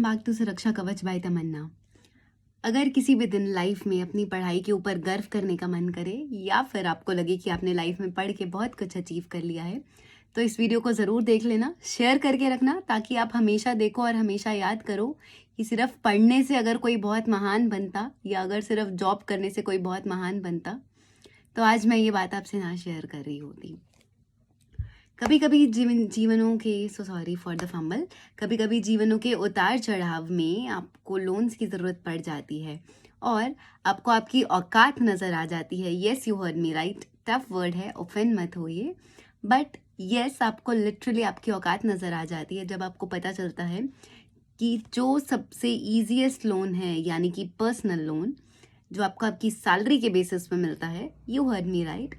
Back to सुरक्षा कवच bye तमन्ना। अगर किसी भी दिन लाइफ में अपनी पढ़ाई के ऊपर गर्व करने का मन करे या फिर आपको लगे कि आपने लाइफ में पढ़ के बहुत कुछ अचीव कर लिया है, तो इस वीडियो को ज़रूर देख लेना, शेयर करके रखना ताकि आप हमेशा देखो और हमेशा याद करो कि सिर्फ पढ़ने से अगर कोई बहुत महान बनता या अगर सिर्फ जॉब करने से कोई बहुत महान बनता तो आज मैं ये बात आपसे ना शेयर कर रही होती। कभी कभी जीवनों के सॉरी फॉर द फंबल कभी कभी जीवनों के उतार चढ़ाव में आपको लोन्स की ज़रूरत पड़ जाती है और आपको आपकी औकात नज़र आ जाती है। Yes, you heard me right, tough word है, ऑफेंड मत होइए, बट येस, आपको लिटरली आपकी औकात नज़र आ जाती है जब आपको पता चलता है कि जो सबसे ईजीएस्ट लोन है यानी कि पर्सनल लोन जो आपको आपकी सैलरी के बेसिस पे मिलता है, यू हर्ड मी राइट,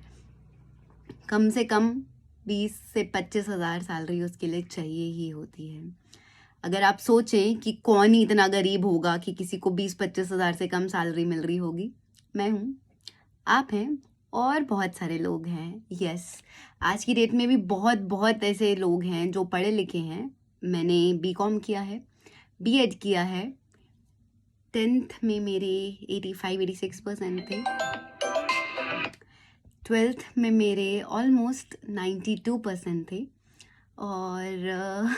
कम से कम 20 से 25 हज़ार सैलरी उसके लिए चाहिए ही होती है। अगर आप सोचें कि कौन ही इतना गरीब होगा कि किसी को 20-25 हज़ार से कम सैलरी मिल रही होगी, मैं हूँ, आप हैं और बहुत सारे लोग हैं। यस, आज की डेट में भी बहुत बहुत ऐसे लोग हैं जो पढ़े लिखे हैं। मैंने बीकॉम किया है, बीएड किया है, 10th में मेरे 85-86% थे, 12th में मेरे ऑलमोस्ट 92% थे और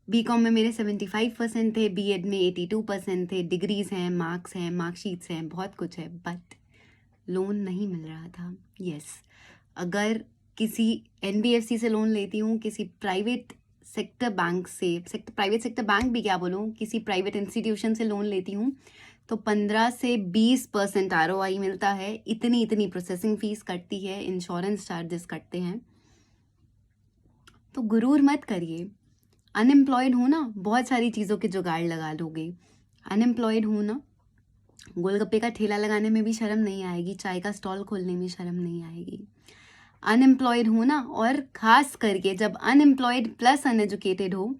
बीकॉम में मेरे 75% थे, बीएड में 82% थे। डिग्रीज हैं, मार्क्स हैं, मार्कशीट्स हैं, बहुत कुछ है, बट लोन नहीं मिल रहा था। यस, अगर किसी एनबीएफसी से लोन लेती हूँ, किसी प्राइवेट सेक्टर बैंक से, प्राइवेट सेक्टर बैंक भी क्या बोलूँ, किसी प्राइवेट इंस्टीट्यूशन से लोन लेती हूँ तो 15 से 20% आरओआई मिलता है। इतनी प्रोसेसिंग फीस कटती है, इंश्योरेंस चार्जेस कटते हैं। तो गुरूर मत करिए। अनएम्प्लॉयड हो ना, बहुत सारी चीज़ों के जुगाड़ लगा लोगे। अनएम्प्लॉयड हो ना, गोलगप्पे का ठेला लगाने में भी शर्म नहीं आएगी, चाय का स्टॉल खोलने में शर्म नहीं आएगी। अनएम्प्लॉयड हो ना, और ख़ास करके जब अनएम्प्लॉयड प्लस अनएजुकेटेड हो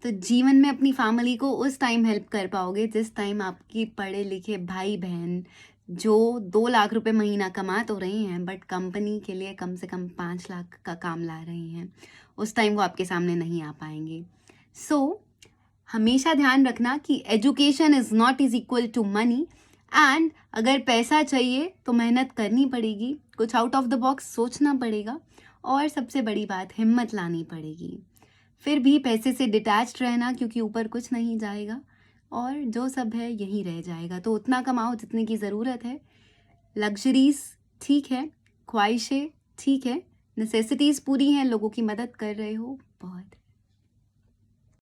तो जीवन में अपनी फैमिली को उस टाइम हेल्प कर पाओगे जिस टाइम आपकी पढ़े लिखे भाई बहन जो 2 लाख रुपए महीना कमा तो रहे हैं बट कंपनी के लिए कम से कम 5 लाख का काम ला रहे हैं, उस टाइम वो आपके सामने नहीं आ पाएंगे। सो हमेशा ध्यान रखना कि education is not is equal to money, and अगर पैसा चाहिए तो मेहनत करनी पड़ेगी, कुछ आउट ऑफ द बॉक्स सोचना पड़ेगा और सबसे बड़ी बात, हिम्मत लानी पड़ेगी। फिर भी पैसे से डिटैच्ड रहना क्योंकि ऊपर कुछ नहीं जाएगा और जो सब है यहीं रह जाएगा। तो उतना कमाओ जितने की ज़रूरत है। लग्जरीज ठीक है, ख्वाहिशें ठीक है, नेसेसिटीज़ पूरी हैं, लोगों की मदद कर रहे हो, बहुत